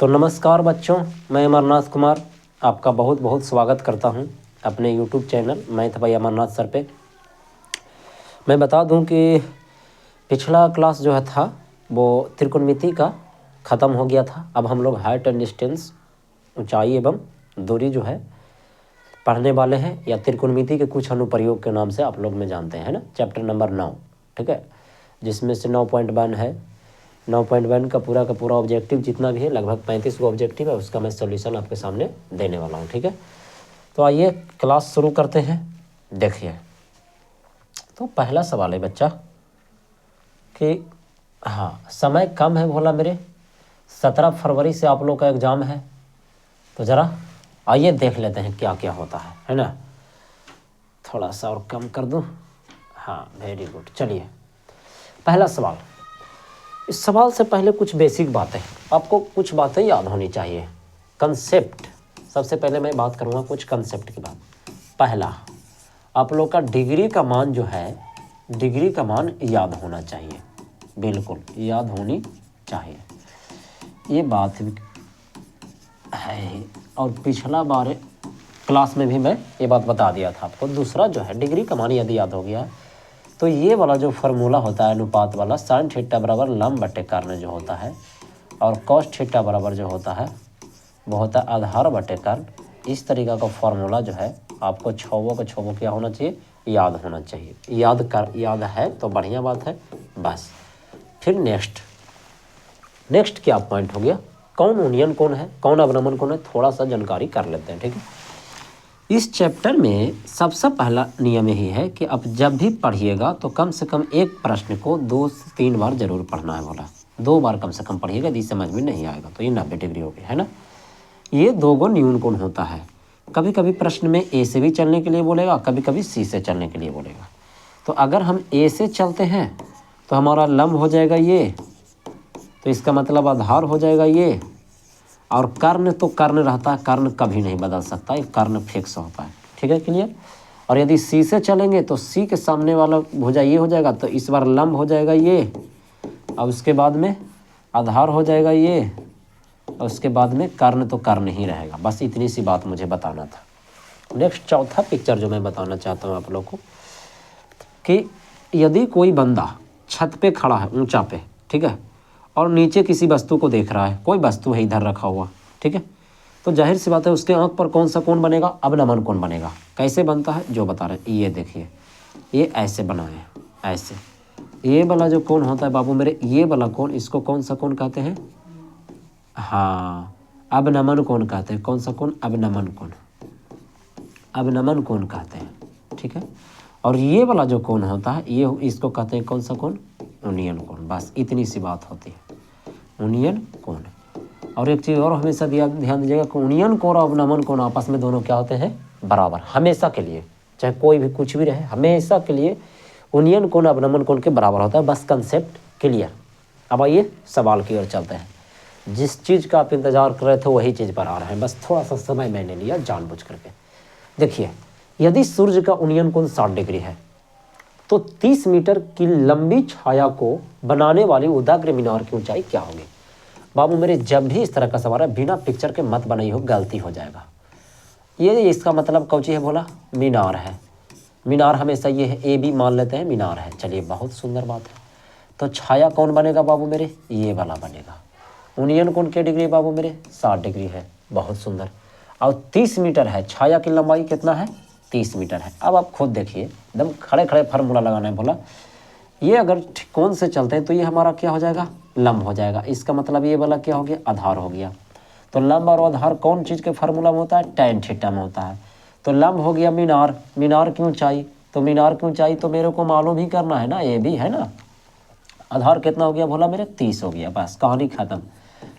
तो नमस्कार बच्चों, मैं अमरनाथ कुमार आपका बहुत बहुत स्वागत करता हूं अपने YouTube channel math by Amarnath sir पे। मैं बता दूं कि पिछला क्लास जो है था वो त्रिकोणमिति का ख़त्म हो गया था। अब हम लोग हाइट एंड डिस्टेंस, ऊंचाई एवं दूरी जो है पढ़ने वाले हैं, या त्रिकोणमिति के कुछ अनुप्रयोग के नाम से आप लोग में जानते हैं ना। चैप्टर नंबर 9, ठीक है, जिसमें से 9.1 है। 9.1 का पूरा ऑब्जेक्टिव जितना भी है, लगभग 35 गो ऑब्जेक्टिव है, उसका मैं सॉल्यूशन आपके सामने देने वाला हूँ, ठीक है। तो आइए क्लास शुरू करते हैं। देखिए, तो पहला सवाल है बच्चा कि हाँ, समय कम है भोला मेरे, 17 फरवरी से आप लोग का एग्ज़ाम है। तो ज़रा आइए देख लेते हैं क्या क्या होता है ना। थोड़ा सा और कम कर दूँ, हाँ वेरी गुड। चलिए पहला सवाल। इस सवाल से पहले कुछ बेसिक बातें, आपको कुछ बातें याद होनी चाहिए। कंसेप्ट, सबसे पहले मैं बात करूँगा कुछ कंसेप्ट की बात। पहला, आप लोग का डिग्री का मान जो है, डिग्री का मान याद होना चाहिए, बिल्कुल याद होनी चाहिए, ये बात है। और पिछला बार क्लास में भी मैं ये बात बता दिया था आपको। दूसरा जो है, डिग्री का मान यदि याद हो गया तो ये वाला जो फार्मूला होता है अनुपात वाला, साइन थीटा बराबर लंब बटे कर्ण जो होता है, और कॉस थीटा बराबर जो होता है वो होता है आधार बटे कर्ण। इस तरीका का फार्मूला जो है आपको छवों क्या होना चाहिए, याद होना चाहिए। याद है तो बढ़िया बात है। बस फिर नेक्स्ट क्या पॉइंट हो गया, कौन यूनियन कौन है, कौन अवनमन कौन है, थोड़ा सा जानकारी कर लेते हैं, ठीक है। इस चैप्टर में सबसे पहला नियम यही है कि आप जब भी पढ़िएगा तो कम से कम एक प्रश्न को 2 से 3 बार जरूर पढ़ना है बोला। 2 बार कम से कम पढ़िएगा, यदि समझ में नहीं आएगा तो। ये 90 डिग्री हो गया है ना। ये 2 गो न्यून कोण होता है। कभी कभी प्रश्न में ए से भी चलने के लिए बोलेगा, कभी कभी सी से चलने के लिए बोलेगा। तो अगर हम ए से चलते हैं तो हमारा लंब हो जाएगा ये, तो इसका मतलब आधार हो जाएगा ये। और कर्ण तो कर्ण रहता है, कर्ण कभी नहीं बदल सकता, ये कर्ण फिक्स होता है, ठीक है, क्लियर। और यदि सी से चलेंगे तो सी के सामने वाला भुजा ये हो जाएगा, तो इस बार लंब हो जाएगा ये, और उसके बाद में आधार हो जाएगा ये, और उसके बाद में कर्ण तो कर्ण ही रहेगा। बस इतनी सी बात मुझे बताना था। नेक्स्ट चौथा पिक्चर जो मैं बताना चाहता हूँ आप लोग को, कि यदि कोई बंदा छत पे खड़ा है ऊंचा पे, ठीक है, और नीचे किसी वस्तु को देख रहा है, कोई वस्तु है इधर रखा हुआ, ठीक है, तो जाहिर सी बात है उसके आंख पर कौन सा कोण बनेगा, अवनमन कोण बनेगा। कैसे बनता है जो बता रहे हैं, ये देखिए, ये ऐसे बना है, ऐसे। ये वाला जो कोण होता है बाबू मेरे, ये वाला कोण, इसको कौन सा कोण कहते हैं, हाँ अवनमन कोण कहते हैं। कौन सा कोण, अवनमन कोण, अवनमन कोण कहते हैं, ठीक है। और ये वाला जो कोण होता है, ये इसको कहते हैं कौन सा कोण, यूनियन कोण। बस इतनी सी बात होती है, यूनियन कोण। और एक चीज़ और हमेशा ध्यान दीजिएगा कि यूनियन कोण और अवनमन कोण आपस में दोनों क्या होते हैं, बराबर, हमेशा के लिए, चाहे कोई भी कुछ भी रहे, हमेशा के लिए यूनियन कोण अवनमन कोण के बराबर होता है। बस कंसेप्ट क्लियर। अब आइए सवाल की ओर चलते हैं। जिस चीज़ का आप इंतजार कर रहे थे वही चीज़ पर आ रहे हैं, बस थोड़ा सा समय मैंने लिया जानबूझ करके। देखिए, यदि सूर्य का यूनियन कोण 60 डिग्री है तो 30 मीटर की लंबी छाया को बनाने वाली उदाग्र मीनार की ऊंचाई क्या होगी। बाबू मेरे, जब भी इस तरह का सवाल है बिना पिक्चर के मत बनाई हो, गलती हो जाएगा। ये इसका मतलब कौची है बोला, मीनार है। मीनार हमेशा ये है, ए बी मान लेते हैं, मीनार है। चलिए बहुत सुंदर बात है। तो छाया कौन बनेगा बाबू मेरे, ये वाला बनेगा। यूनियन कोण के डिग्री बाबू मेरे 60 डिग्री है, बहुत सुंदर। और 30 मीटर है, छाया की लंबाई कितना है, 30 मीटर है। अब आप खुद देखिए, एकदम खड़े खड़े फार्मूला लगाना है बोला। ये अगर कोण से चलते हैं तो ये हमारा क्या हो जाएगा, लंब हो जाएगा। इसका मतलब ये वाला क्या हो गया, आधार हो गया। तो लंब और आधार कौन चीज़ के फार्मूला में होता है, tan थीटा में होता है। तो लंब हो गया मीनार, मीनार की ऊंचाई, तो मीनार की ऊंचाई तो मेरे को मालूम ही करना है ना, ये भी है ना। आधार कितना हो गया भोला मेरे, 30 हो गया, बस कहानी खत्म।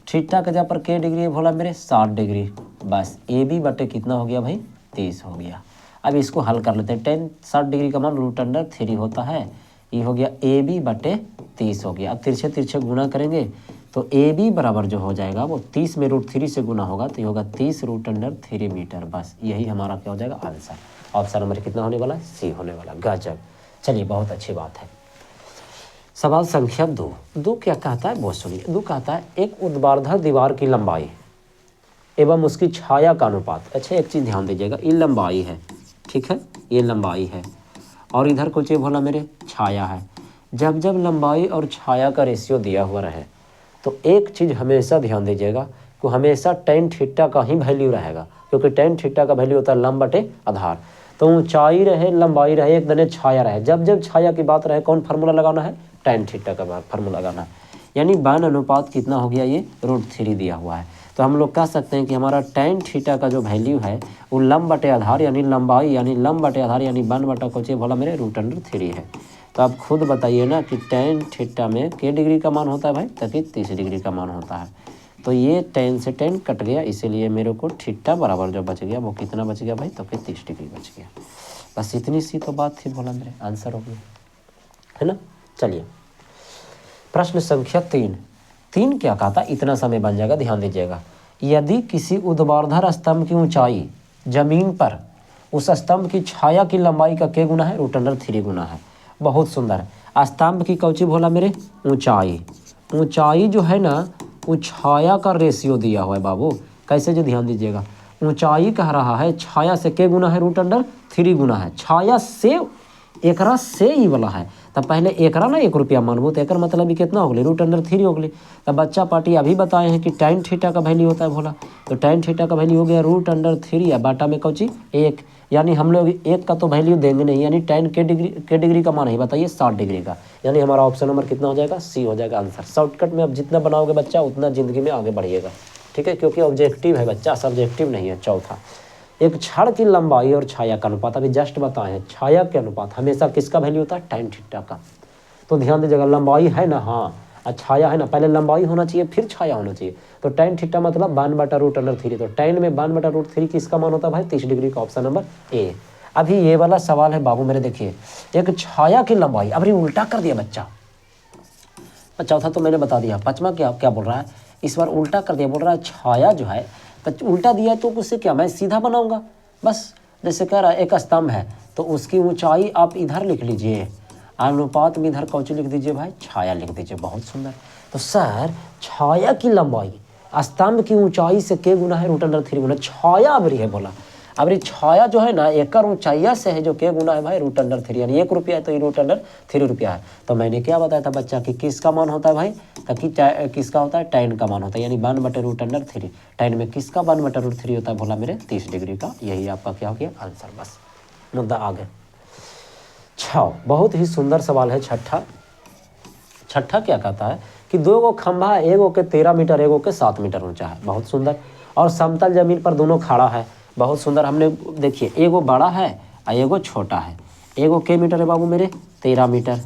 थीटा के जगह पर के डिग्री है भोला मेरे, 60 डिग्री। बस ए बी बटे कितना हो गया भाई, 30 हो गया। अब इसको हल कर लेते हैं। 60 डिग्री का मान √3 होता है। ये हो गया ए बी बटे 30 हो गया। अब तिरछे तिरछे गुना करेंगे तो ए बी बराबर जो हो जाएगा वो 30 में √3 से गुना होगा, तो ये होगा 30 √3 मीटर। बस यही हमारा क्या हो जाएगा, आंसर। ऑप्शन नंबर कितना होने वाला है, सी होने वाला। गजब। चलिए बहुत अच्छी बात है। सवाल संख्या 2। 2 क्या कहता है बहुत सुनिए। 2 कहता है एक ऊर्ध्वाधर दीवार की लंबाई एवं उसकी छाया का अनुपात। अच्छा एक चीज़ ध्यान दीजिएगा, ये लंबाई है, ठीक है, ये लंबाई है और इधर कुछ ये बोला मेरे छाया है। जब जब लंबाई और छाया का रेशियो दिया हुआ रहे तो एक चीज़ हमेशा ध्यान दीजिएगा कि हमेशा tan थीटा का ही वैल्यू रहेगा, क्योंकि tan थीटा का वैल्यू होता है लंब बटे आधार। तो ऊंचाई रहे लंबाई रहे एक दने छाया रहे, जब जब छाया की बात रहे कौन फार्मूला लगाना है, tan थीटा का फार्मूला लगाना है। यानी बान अनुपात कितना हो गया, ये √3 दिया हुआ है। तो हम लोग कह सकते हैं कि हमारा tan थीटा का जो वैल्यू है वो लंब बटे आधार यानी लंबाई यानी लंब बटे आधार यानी 1 बटा कुछ बोला मेरे √3 है। तो आप खुद बताइए ना कि tan थीटा में के डिग्री का मान होता है भाई, ताकि 30 डिग्री का मान होता है। तो ये tan से tan कट गया, इसीलिए मेरे को थीटा बराबर जो बच गया वो कितना बच गया भाई, तो फिर 30 डिग्री बच गया। बस इतनी सी तो बात थी बोला मेरे, आंसर हो गया है ना। चलिए प्रश्न संख्या 3। 3 क्या कहा था, इतना समय बन जाएगा, ध्यान दीजिएगा। यदि किसी ऊर्ध्वाधर स्तंभ की ऊंचाई जमीन पर उस स्तंभ की छाया की लंबाई का क्या गुना है, √3 गुना है। बहुत सुंदर। स्तंभ की कौची बोला मेरे, ऊंचाई। ऊंचाई जो है ना वो छाया का रेशियो दिया हुआ है बाबू, कैसे जो ध्यान दीजिएगा। ऊंचाई कह रहा है छाया से क्या गुना है, √3 गुना है। छाया से एकरा से ही वाला है, तब पहले एकरा ना 1 रुपया मानबो तो एकर मतलब ही कितना हो गई, √3 हो गई। तब बच्चा पार्टी अभी बताए हैं कि tan थीटा का वैल्यू होता है बोला, तो tan थीटा का वैल्यू हो गया √3 या बाटा में कौची 1, यानी हम लोग 1 का तो वैल्यू देंगे नहीं, यानी tan के डिग्री का मान है बताइए 60 डिग्री का। यानी हमारा ऑप्शन नंबर कितना हो जाएगा, सी हो जाएगा आंसर। शॉर्टकट में अब जितना बनाओगे बच्चा उतना ज़िंदगी में आगे बढ़िएगा, ठीक है, क्योंकि ऑब्जेक्टिव है बच्चा, सब्जेक्टिव नहीं है। चौथा, एक छड़ की लंबाई और छाया का अनुपात, अभी जस्ट बताए हैं छाया के अनुपात हमेशा किसका वैल्यू होता है, tan थीटा का। तो ध्यान दीजिएगा, लंबाई है ना, हाँ, और छाया है ना, पहले लंबाई होना चाहिए फिर छाया होना चाहिए। तो tan थीटा मतलब 1 बटा √3, तो tan में 1 बटा √3 किसका मान होता है भाई, 30 डिग्री का, ऑप्शन नंबर ए। अभी ये वाला सवाल है बाबू मेरे, देखिए एक छाया की लंबाई, अभी उल्टा कर दिया बच्चा। चौथा तो मैंने बता दिया, पांचवा क्या क्या बोल रहा है, इस बार उल्टा कर दिया, बोल रहा है छाया जो है, तो उल्टा दिया तो उससे क्या मैं सीधा बनाऊंगा बस। जैसे कह रहा है एक स्तंभ है तो उसकी ऊंचाई आप इधर लिख लीजिए, अनुपात में इधर कौची लिख दीजिए भाई, छाया लिख दीजिए। बहुत सुंदर। तो सर छाया की लंबाई स्तंभ की ऊंचाई से के गुना है, √3 गुना। छाया अबरी है बोला, अबरी छाया जो है ना एकर ऊंचाइया से है जो के गुना है भाई √3, यानी 1 रुपया है तो ये √3 रुपया है। तो मैंने क्या बताया था बच्चा कि किसका मान होता है भाई, ताकि किसका होता है, tan का मान होता है, यानी 1 बटे √3। tan में किसका 1 बटा √3 होता है बोला मेरे, 30 डिग्री का। यही आपका क्या हो गया आंसर, बस मुद्दा आ गया। 6, बहुत ही सुंदर सवाल है छठा। छठा क्या कहता है कि 2 गो खंभा है, एगो के 13 मीटर एगो के 7 मीटर ऊंचा है। बहुत सुंदर। और समतल जमीन पर दोनों खड़ा है। बहुत सुंदर। हमने देखिए एगो बड़ा है और एगो छोटा है। एगो के मीटर है बाबू मेरे, 13 मीटर,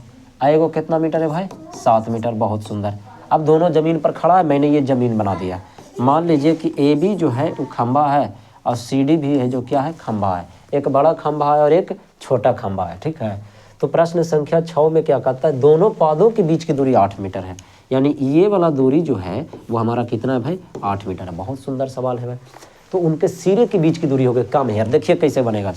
और एगो कितना मीटर है भाई, 7 मीटर। बहुत सुंदर। अब दोनों ज़मीन पर खड़ा है, मैंने ये ज़मीन बना दिया। मान लीजिए कि ए बी जो है वो खंभा है और सी डी भी है जो क्या है, खंभा है। एक बड़ा खंभा है और एक छोटा खंभा है, ठीक है। तो प्रश्न संख्या 6 में क्या कहता है, दोनों पादों के बीच की दूरी 8 मीटर है, यानी ये वाला दूरी जो है वो हमारा कितना है भाई, 8 मीटर है। बहुत सुंदर सवाल है भाई। तो उनके सिरे के बीच की दूरी हो गई कम है यार। देखिए कैसे बनेगा,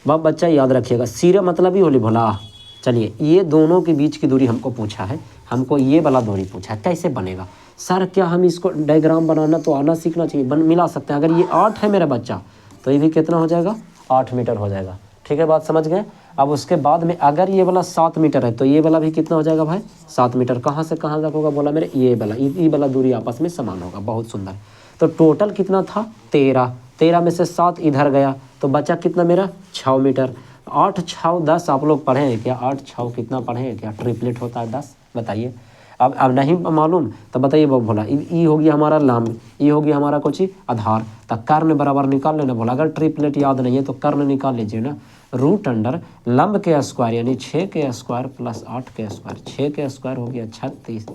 बाप बच्चा याद रखिएगा, सिरे मतलब ही होली भोला। चलिए ये दोनों के बीच की दूरी हमको पूछा है, हमको ये वाला दूरी पूछा है, कैसे बनेगा सर? क्या हम इसको डायग्राम बनाना तो आना सीखना चाहिए, मिला सकते हैं। अगर ये 8 है मेरा बच्चा तो ये भी कितना हो जाएगा, 8 मीटर हो जाएगा। ठीक है, बात समझ गए। अब उसके बाद में अगर ये वाला 7 मीटर है तो ये वाला भी कितना हो जाएगा भाई, 7 मीटर। कहाँ से कहाँ तक होगा बोला मेरे, ये वाला दूरी आपस में समान होगा। बहुत सुंदर। तो टोटल कितना था, 13 में से 7 इधर गया तो बचा कितना मेरा, 6 मीटर। 8 6 10 आप लोग पढ़े हैं क्या, 8 6 कितना पढ़े हैं क्या, ट्रिपलेट होता है 10, बताइए। अब नहीं मालूम तो बताइए बोला, ई हो गया हमारा लंब, ई हो गया हमारा कुछ आधार, तो कर्ण बराबर निकाल लेना बोला। अगर ट्रिपलेट याद नहीं है तो कर्ण निकाल लीजिए ना। रूट अंडर लंब के स्क्वायर यानी 6 के स्क्वायर प्लस 8 के स्क्वायर, 6 के स्क्वायर हो गया 36,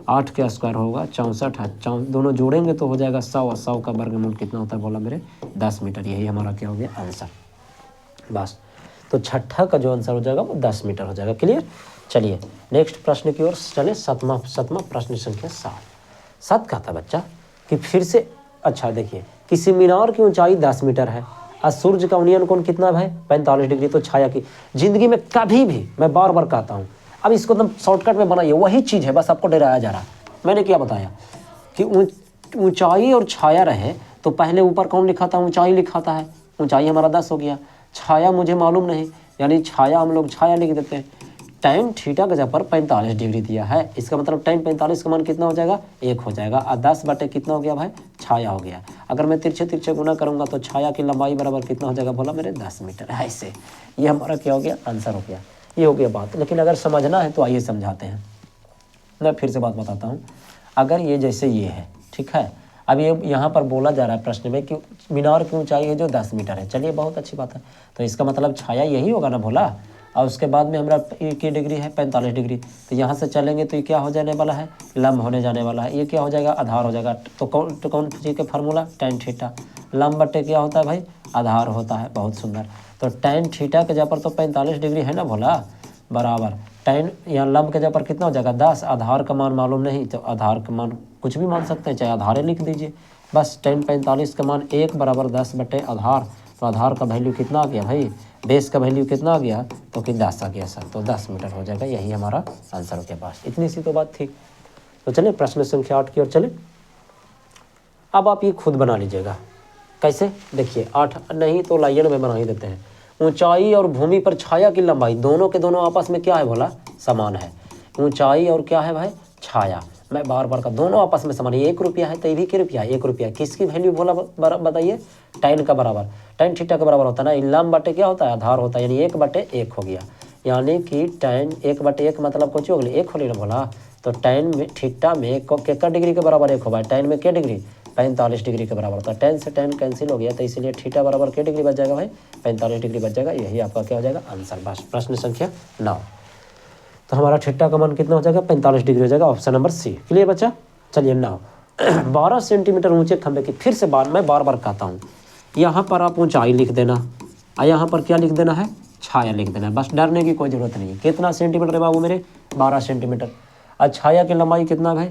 8 के स्क्वायर होगा 64, दोनों जोड़ेंगे तो हो जाएगा 100, और 100 का वर्गमूल कितना होता है बोला मेरे, 10 मीटर। यही हमारा क्या हो गया आंसर, बस। तो छठा का जो आंसर हो जाएगा वो 10 मीटर हो जाएगा। क्लियर। चलिए नेक्स्ट प्रश्न की ओर चले। सातवां प्रश्न संख्या 7 का था बच्चा कि फिर से, अच्छा देखिए, किसी मीनार की ऊंचाई 10 मीटर है और सूर्य का उन्नयन कोण कितना है, 45 डिग्री। तो छाया की जिंदगी में कभी भी, मैं बार बार कहता हूँ, अब इसको एकदम शॉर्टकट में बनाइए, वही चीज़ है, बस आपको डराया जा रहा है। मैंने क्या बताया कि ऊंचाई और छाया रहे तो पहले ऊपर कौन लिखा था, ऊंचाई लिखा था है, ऊंचाई हमारा 10 हो गया, छाया मुझे मालूम नहीं, यानी छाया हम लोग छाया लिख देते हैं। tan थीटा का जगह पर 45 डिग्री दिया है, इसका मतलब tan 45 का मान कितना हो जाएगा, 1 हो जाएगा, और 10 बटे कितना हो गया भाई, छाया हो गया। अगर मैं तिरछे तिरछे गुना करूँगा तो छाया की लंबाई बराबर कितना हो जाएगा, बोला मेरे 10 मीटर। ऐसे ये हमारा क्या हो गया, आंसर हो गया, ये हो गया बात। लेकिन अगर समझना है तो आइए समझाते हैं। मैं फिर से बात बताता हूँ, अगर ये जैसे ये है, ठीक है, अब ये यहाँ पर बोला जा रहा है प्रश्न में कि मीनार की ऊंचाई है जो 10 मीटर है, चलिए बहुत अच्छी बात है, तो इसका मतलब छाया यही होगा ना भोला। और उसके बाद में हमारा की डिग्री है 45 डिग्री, तो यहाँ से चलेंगे तो ये क्या हो जाने वाला है, लंब होने जाने वाला है, ये क्या हो जाएगा, आधार हो जाएगा। तो कौन चीज़ का फार्मूला, tan थीटा, लंब बटे क्या होता है भाई, आधार होता है। बहुत सुंदर, तो tan थीटा के जगह पर तो 45 डिग्री है ना भोला, बराबर tan यहाँ लंब के जगह पर कितना हो जाएगा 10, आधार का मान मालूम नहीं तो आधार का मान कुछ भी मान सकते हैं, चाहे आधार लिख दीजिए, बस tan 45 का मान 1 बराबर 10 बटे आधार। तो आधार का वैल्यू कितना आ गया भाई, बेस का वैल्यू कितना आ गया, तो कि 10 आ गया सर, तो 10 मीटर हो जाएगा, यही हमारा आंसर के पास। इतनी सी तो बात थी। तो चलिए प्रश्न संख्या 8 की ओर चले। अब आप ये खुद बना लीजिएगा, कैसे देखिए, 8 नहीं तो लाइन में बना ही देते हैं। ऊंचाई और भूमि पर छाया की लंबाई दोनों के दोनों आपस में क्या है बोला, समान है। ऊंचाई और क्या है भाई, छाया, मैं बार बार का दोनों आपस में समान है। 1 रुपया है तो ये भी क्या रुपया, 1 रुपया, किसकी वैल्यू बोला बताइए, tan का बराबर, tan थीटा का बराबर होता है ना, लंब बटे क्या होता है, आधार होता है, यानी 1 बटे 1 हो गया, यानी कि tan 1 बटे 1 मतलब कुछ हो गया, 1 हो गया ना बोला। तो tan में थीटा में कितना डिग्री के बराबर 1 होगा, tan में क्या डिग्री, 45 डिग्री के बराबर होता है। tan से tan कैंसिल हो गया, तो इसलिए थीटा बराबर क्या डिग्री बच जाएगा भाई, 45 डिग्री बच जाएगा, यही आपका क्या हो जाएगा आंसर। बस प्रश्न संख्या 9, तो हमारा थीटा का मान कितना हो जाएगा, 45 डिग्री हो जाएगा, ऑप्शन नंबर सी। क्लियर बच्चा, चलिए 9 12 सेंटीमीटर ऊंचे खंभे की, फिर से मैं बार बार कहता हूँ, यहाँ पर आप ऊंचाई लिख देना और यहाँ पर क्या लिख देना है, छाया लिख देना है, बस डरने की कोई ज़रूरत नहीं है। कितना सेंटीमीटर है बाबू मेरे, 12 सेंटीमीटर। और छाया की लंबाई कितना भाई,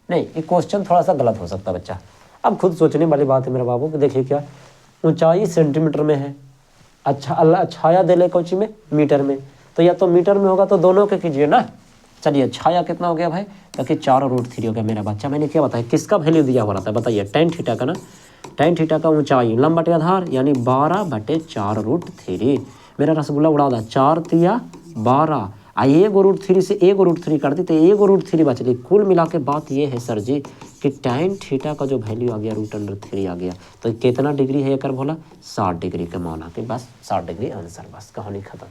नहीं ये क्वेश्चन थोड़ा सा गलत हो सकता है बच्चा, अब खुद सोचने वाली बात है मेरे बाबू कि देखिए क्या, ऊंचाई सेंटीमीटर में है, अच्छा अल्लाह छाया दे ले कोची में, मीटर में, तो या तो मीटर में होगा तो दोनों के कीजिए ना। चलिए छाया कितना हो गया भाई, ताकि 4√3 हो गया मेरा बच्चा। मैंने क्या बताया, किसका वैल्यू दिया हुआ था बताइए, tan थीटा का ना, tan थीटा का ऊंचाई लंब बटे आधार यानी 12 बटे 4√3। मेरा रसगुल्ला उड़ा दा, 4 तिया 12, आइए 1√3 से 1√3 कर दी तो 1√3 बच गई। कुल मिला के बात ये है सर जी कि tan थीटा का जो वैल्यू आ गया √3 आ गया, तो कितना डिग्री है कर बोला, 60 डिग्री का मान आके, बस 60 डिग्री आंसर, बस कहानी खत्म,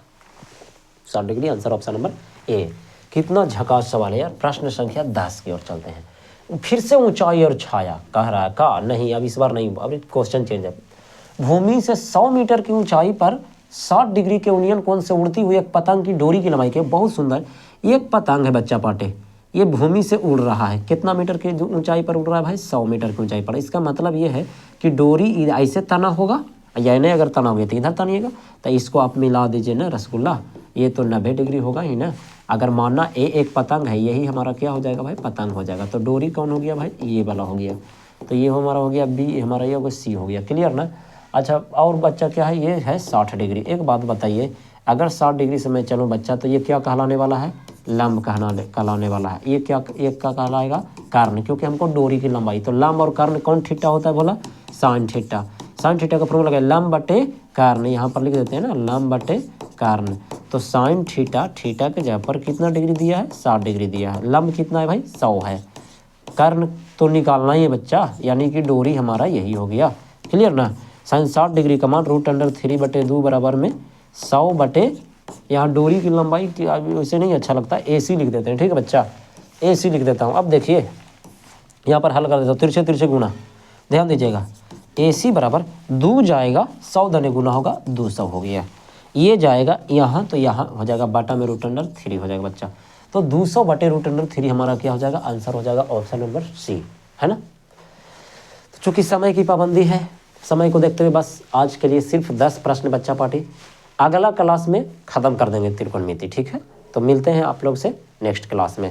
60 degree answer, option number A. कितना झकास सवाल है यार। प्रश्न संख्या 10 की ओर चलते हैं। फिर से ऊंचाई और छाया कह रहा है का, नहीं अब इस बार नहीं, अब क्वेश्चन चेंज है। भूमि से 100 मीटर की ऊंचाई पर 60 डिग्री के उन्नयन कोण से उड़ती हुई एक पतंग की डोरी की लंबाई के, बहुत सुंदर एक पतंग है बच्चा पाटे, ये भूमि से उड़ रहा है, कितना मीटर की ऊंचाई पर उड़ रहा है भाई, 100 मीटर की ऊंचाई पर। इसका मतलब ये है कि डोरी ऐसे तना होगा या नहीं, अगर तना हो गया तो इधर तनिएगा, तो इसको आप मिला दीजिए ना रसगुल्ला, ये तो 90 डिग्री होगा ही ना। अगर मानना ए एक पतंग है, यही हमारा क्या हो जाएगा भाई, पतंग हो जाएगा। तो डोरी कौन हो गया भाई, ये वाला हो गया, तो ये हमारा हो गया बी, हमारा ये होगा सी हो गया। क्लियर ना। अच्छा और बच्चा क्या है, ये है 60 डिग्री। एक बात बताइए, अगर 60 डिग्री से मैं चलूँ बच्चा तो ये क्या कहलाने वाला है, लंब कहलाने वाला है। ये क्या एक का कहलाएगा, कर्ण, क्योंकि हमको डोरी की लंबाई, तो लंब और कर्ण कौन थीटा होता है बोला, साइन थीटा। साइन थीटा का फॉर्मूला है लंब बटे कर्ण, यहाँ पर लिख देते हैं ना, लंब बटे कर्ण। तो साइन थीटा, थीटा के जगह पर कितना डिग्री दिया है, 60 डिग्री दिया है। लंब कितना है भाई, 100 है। कर्ण तो निकालना ही है बच्चा, यानी कि डोरी हमारा यही हो गया। क्लियर ना। साइन 60 डिग्री का मान √3 बटे 2 बराबर में 100 बटे, यहाँ डोरी की लंबाई वैसे नहीं अच्छा लगता, AC लिख देते हैं, ठीक है बच्चा, AC लिख देता हूँ। अब देखिए यहाँ पर हल कर देता हूँ, तिरछे तिरछे गुना, ध्यान दीजिएगा। AC बराबर 2 जाएगा 100 दने गुना होगा 200 हो गया, ये जाएगा यहाँ, तो यहाँ हो जाएगा बटा में √3 हो जाएगा बच्चा। तो 200 बटे √3 हमारा क्या हो जाएगा, आंसर हो जाएगा ऑप्शन नंबर सी, है ना। तो चूँकि समय की पाबंदी है, समय को देखते हुए बस आज के लिए सिर्फ 10 प्रश्न बच्चा पार्टी, अगला क्लास में ख़त्म कर देंगे त्रिकोणमिति, ठीक है। तो मिलते हैं आप लोग से नेक्स्ट क्लास में।